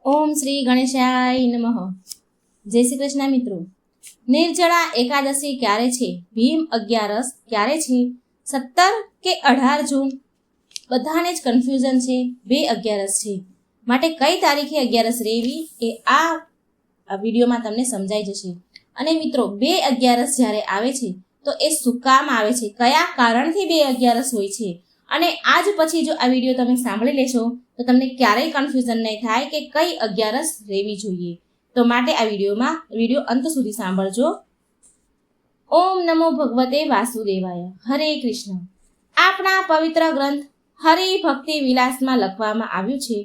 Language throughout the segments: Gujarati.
ઓમ શ્રી ગણેશાય નમઃ. જય શ્રી કૃષ્ણ મિત્રો. નિર્જળા એકાદશી ક્યારે છે? ભીમ 11 ક્યારે છે? 17 કે 18 જૂન? બધાને જ કન્ફ્યુઝન છે. 2/11 છે, માટે કઈ તારીખે 11 રહેવી એ આ વિડીયોમાં તમને સમજાઈ જશે. અને મિત્રો 2/11 જ્યારે આવે છે તો એ શું કામ આવે છે, કયા કારણથી 2/11 હોય છે, અને આજ પછી જો આ વિડીયો તમે સાંભળી લેશો તો તમને ક્યારેય કન્ફ્યુઝન નહીં થાય કે કઈ 11 રહેવી જોઈએ. તો માટે આ વિડીયો અંત સુધી સાંભળજો. ઓમ નમો ભગવતે વાસુદેવાય. હરે કૃષ્ણ. આપણા પવિત્ર ગ્રંથ હરિ ભક્તિ વિલાસમાં લખવામાં આવ્યું છે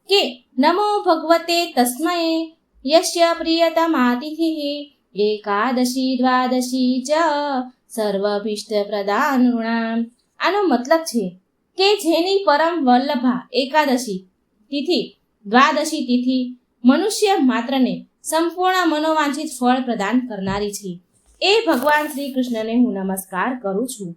કે નમો ભગવતે તસ્મૈ યસ્ય પ્રિયતમાતિથિ એકાદશી દ્વાદશી ચ સર્વભીષ્ટ પ્રદાન નૃણામ. આનો મતલબ છે કે જેની પરમ વલ્લભા એકાદશી તિથિ દ્વાદશી તિથિ મનુષ્ય માત્રને સંપૂર્ણ મનોવાંછિત ફળ પ્રદાન કરનારી છે, એ ભગવાન શ્રી કૃષ્ણને હું નમસ્કાર કરું છું.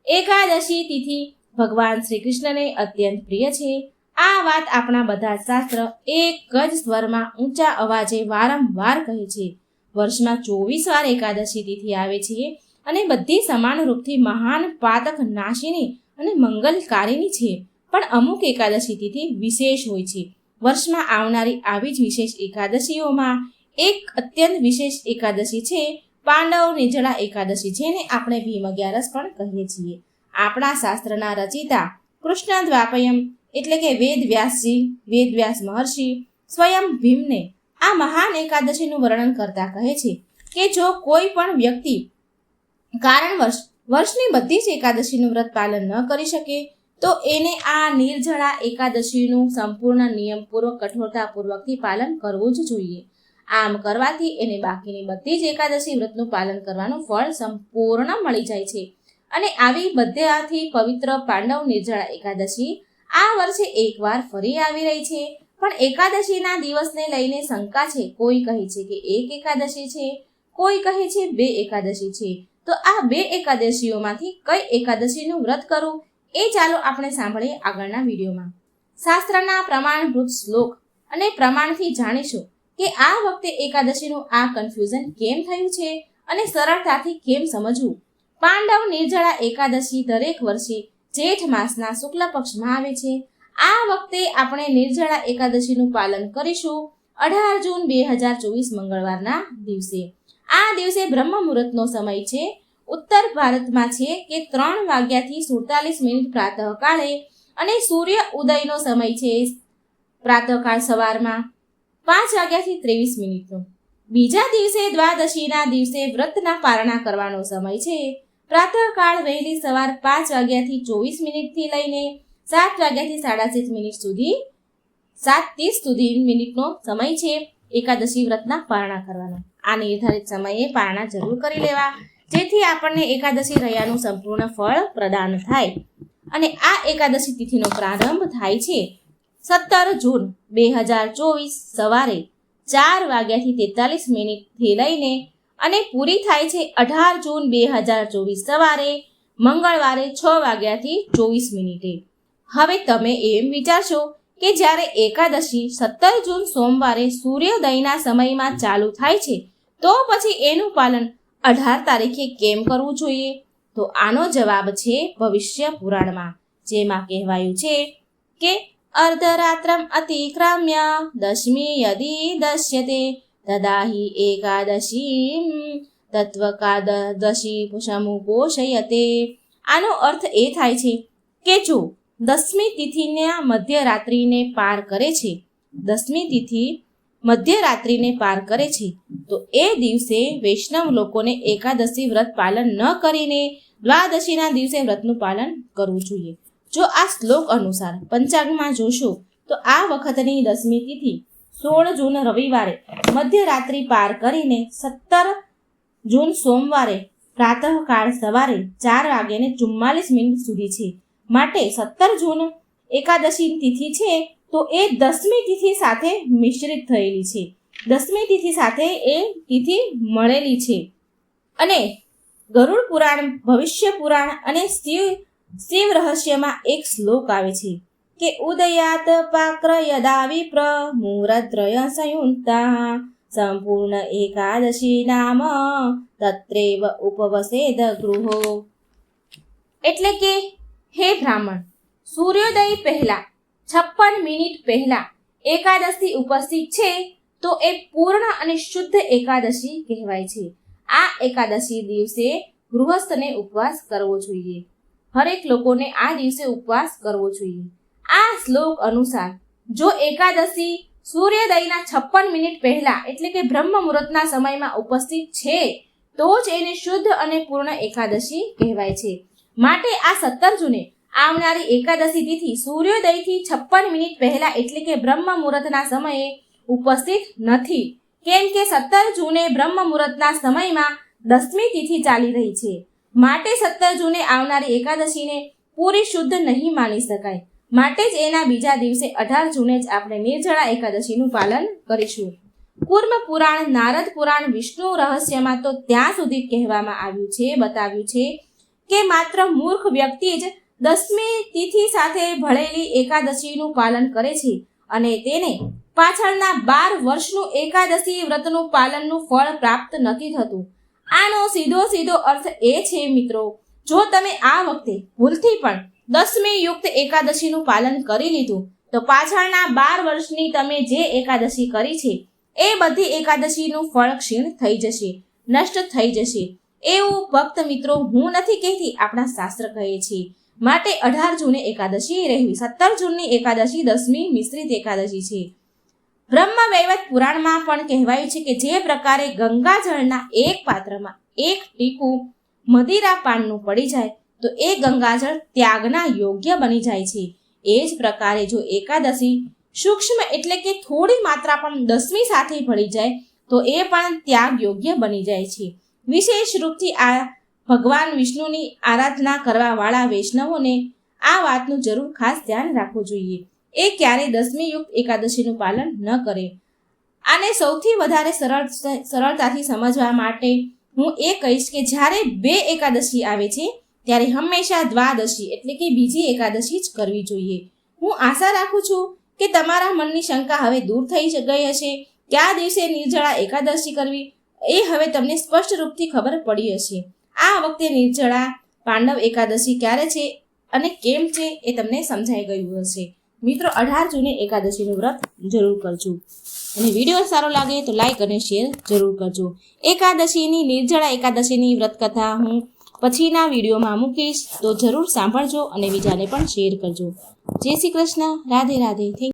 એકાદશી તિથિ ભગવાન શ્રી કૃષ્ણને અત્યંત પ્રિય છે. આ વાત આપણા બધા શાસ્ત્ર એક જ સ્વરમાં ઊંચા અવાજે વારંવાર કહે છે. વર્ષમાં 24 વાર એકાદશી તિથિ આવે છે અને બધી સમાન રૂપથી મહાન પાતક નાશિની અને મંગલકારીની છે. પણ અમુક એકાદશી તિથિ વિશેષ હોય છે. વર્ષમાં આવનારી આવી જ વિશેષ એકાદશીઓમાં એક અત્યંત વિશેષ એકાદશી છે પાંડવ નિર્જળા એકાદશી, જેને આપણે ભીમ 11 પણ કહીએ છીએ. આપણા શાસ્ત્રના રચિતા કૃષ્ણ દ્વાપયમ એટલે કે વેદવ્યાસ મહર્ષિ સ્વયં ભીમને આ મહાન એકાદશીનું વર્ણન કરતા કહે છે કે જો કોઈ પણ વ્યક્તિ કારણવશ વર્ષની બધી જ એકાદશીનું વ્રત પાલન ન કરી શકે તો એને આ નિર્જળા એકાદશીનું સંપૂર્ણ નિયમપૂર્વક કઠોરતાપૂર્વકથી પાલન કરવું જ જોઈએ. આમ કરવાથી એને બાકીની બધી જ એકાદશી વ્રતનું પાલન કરવાનું ફળ સંપૂર્ણ મળી જાય છે. અને આવી બધાથી પવિત્ર પાંડવ નિર્જળા એકાદશી આ વર્ષે એકવાર ફરી આવી રહી છે. પણ એકાદશીના દિવસને લઈને શંકા છે. કોઈ કહે છે કે એક એકાદશી છે, કોઈ કહે છે 2 એકાદશી છે. તો આ 2 એકાદશીઓમાંથી કઈ એકાદશીનું વ્રત કરવું એ ચાલો આપણે સાંભળીએ આગળના વિડીયોમાં. શાસ્ત્રના પ્રમાણભૂત શ્લોક અને પ્રમાણથી જાણીશું કે આ વખતે એકાદશીનું આ કન્ફ્યુઝન કેમ થયું છે અને સરળતાથી કેમ સમજવું. પાંડવ નિર્જળા એકાદશી દરેક વર્ષે જેઠ માસના શુક્લ પક્ષમાં આવે છે. આ વખતે આપણે નિર્જળા એકાદશીનું પાલન કરીશું 18 જૂન 2024 મંગળવારના દિવસે. આ દિવસે બ્રહ્મ મુહૂર્તનો સમય છે. ઉત્તર ભારતમાં છે કે 3 વાગ્યાથી 47 પ્રાતઃકાળે અને સૂર્ય ઉદયનો સમય છે પ્રાતઃકાળ સવારમાં 5 વાગ્યાથી 23 બીજા દિવસે દ્વાદશીના દિવસે વ્રતના પારણા કરવાનો સમય છે. પ્રાતઃકાળ વહેલી સવાર 5 વાગ્યાથી 24 થી લઈને 7 વાગ્યાથી 7:30 સુધી 7:30 સમય છે એકાદશી વ્રતના પારણા કરવાનો. આ નિર્ધારિત સમયે પારણા જરૂર કરી લેવા, જેથી આપણને એકાદશી રહ્યાનું સંપૂર્ણ ફળ પ્રદાન થાય. અને આ એકાદશી તિથિનો પ્રારંભ થાય છે 17 જૂન 2024 સવારે 4 વાગ્યાથી 43 થી લઈને અને પૂરી થાય છે 18 જૂન 2024 સવારે મંગળવારે 6 વાગ્યાથી 24. હવે તમે એમ વિચારશો કે જ્યારે એકાદશી 17 જૂન સોમવારે સૂર્યોદયના સમયમાં ચાલુ થાય છે તો પછી એનું પાલન 18 તારીખે કેમ કરવું જોઈએ? તો આનો જવાબ છે ભવિષ્ય પુરાણમાં, જેમાં કહેવાયું છે કે અર્ધરાત્રમ અતિક્રમ્ય દશમી યદી દશ્યતે તદાહિ એકાદશી તત્વકાદશી સમુપોષયતે. આનો અર્થ એ થાય છે કે જો 10મી તિથિના મધ્યરાત્રિને પાર કરે છે, 10મી તિથિ મધ્યરાત્રિને પાર કરે છે તો એ દિવસે વૈષ્ણવ લોકોને એકાદશી વ્રત પાલન ન કરીને દ્વાદશીના દિવસે વ્રતનું પાલન કરવું જોઈએ. જો આ શ્લોક અનુસાર પંચાંગમાં જોશો તો આ વખતની 10મી તિથિ 16 જૂન રવિવારે મધ્યરાત્રિ પાર કરીને 17 જૂન સોમવારે પ્રાતઃકાળ સવારે 4:44 સુધી છે. માટે 17 જૂન એકાદશી તિથિ છે તો એ 10મી તિથિ સાથે મિશ્રિત થયેલી છે. 10મી તિથિ સાથે એ તિથિ મળેલી છે. અને ગરુડ પુરાણ, ભવિષ્ય પુરાણ અને શિવ રહસ્યમાં એક શ્લોક આવે છે કે ઉદયાત પાક્ર યદા વિપ્ર મુહૂર્ત્રય સંયુક્તા સંપૂર્ણ એકાદશી નામ તત્રેવ ઉપવસેદ ગૃહો. એટલે કે હે બ્રાહ્મણ, સૂર્યોદય પહેલા 56 મિનિટ પહેલા એકાદશી ઉપસ્થિત છે તો એ પૂર્ણ અને શુદ્ધ એકાદશી કહેવાય છે. આ એકાદશી દિવસે ગૃહસ્થને ઉપવાસ કરવો જોઈએ. હરેક લોકોને આ દિવસે ઉપવાસ કરવો જોઈએ. આ શ્લોક અનુસાર જો એકાદશી સૂર્યોદયના 56 મિનિટ પહેલા એટલે કે બ્રહ્મ મુહૂર્તના સમયમાં ઉપસ્થિત છે તો જ એને શુદ્ધ અને પૂર્ણ એકાદશી કહેવાય છે. માટે આ 17 જૂને આવનારી એકાદશી તિથિ સૂર્યોદયથી 56 મિનિટ પહેલા એટલે કે બ્રહ્મ મુહૂર્તના સમયે ઉપસ્થિત નથી, કેમ કે 17 જૂને બ્રહ્મ મુહૂર્તના સમયમાં 10મી તિથિ ચાલી રહી છે. માટે 17 જૂને આવનારી એકાદશીને પૂરી શુદ્ધ નહીં માની શકાય. માટે જ એના બીજા દિવસે 18 જૂને જ આપણે નિર્જળા એકાદશીનું પાલન કરીશું. કૂર્મ પુરાણ, નારદ પુરાણ, વિષ્ણુ રહસ્યમાં તો ત્યાં સુધી કહેવામાં આવ્યું છે, બતાવ્યું છે કે માત્ર મૂર્ખ વ્યક્તિ જ 10મી તિથિ સાથે ભળેલી એકાદશીનું પાલન કરે છે અને તેને પાછળના 12 વર્ષનું એકાદશી વ્રતનું પાલનનું ફળ પ્રાપ્ત નથી થતું. આનો સીધો અર્થ એ છે મિત્રો, જો તમે આ વખતે ભૂલથી પણ 10મી યુક્ત એકાદશીનું પાલન કરી લીધું તો પાછળના 12 વર્ષની તમે જે એકાદશી કરી છે એ બધી એકાદશીનું ફળ ક્ષીણ થઈ જશે, નષ્ટ થઈ જશે. એવું ભક્ત મિત્રો હું નથી કહેતી, આપણા શાસ્ત્ર કહે છે. માટે 18 જૂને એકાદશી રહેવી. 17 જૂનની એકાદશી 10મી મિશ્રિત એકાદશી છે. બ્રહ્મ વૈવર્ત પુરાણમાં પણ કહેવાયું છે કે જે પ્રકારે ગંગાજળના એક પાત્રમાં એક ટીપું મદિરા પાનનું પડી જાય તો એ ગંગાજળ ત્યાગના યોગ્ય બની જાય છે, એ જ પ્રકારે જો એકાદશી સૂક્ષ્મ એટલે કે થોડી માત્રા પણ 10મી સાથે ભળી જાય તો એ પણ ત્યાગ યોગ્ય બની જાય છે. વિશેષ રૂપથી આ ભગવાન વિષ્ણુની આરાધના કરવા વાળા વૈષ્ણવોને આ વાતનું જરૂર ખાસ ધ્યાન રાખવું જોઈએ. એ ક્યારે 10મી યુક્ત એકાદશીનું પાલન ન કરે. આને સૌથી વધારે સરળતાથી સમજવા માટે હું એ કહીશ કે જ્યારે 2 એકાદશી આવે છે ત્યારે હંમેશા દ્વાદશી એટલે કે બીજી એકાદશી જ કરવી જોઈએ. હું આશા રાખું છું કે તમારા મનની શંકા હવે દૂર થઈ ગઈ હશે કે આ દિવસે નિર્જળા એકાદશી કરવી એ હવે તમને સ્પષ્ટ રૂપથી ખબર પડી હશે. આ વખતે નિર્જળા પાંડવ એકાદશી ક્યારે છે અને કેમ છે એ તમને સમજાઈ ગયું હશે. મિત્રો 18 જૂને એકાદશીનું વ્રત જરૂર કરજો અને વિડીયો સારો લાગે તો લાઈક અને શેર જરૂર કરજો. એકાદશીની નિર્જળા એકાદશીની વ્રત કથા હું પછીના વિડીયોમાં મૂકીશ તો જરૂર સાંભળજો અને બીજાને પણ શેર કરજો. જય શ્રી કૃષ્ણ. રાધે રાધે.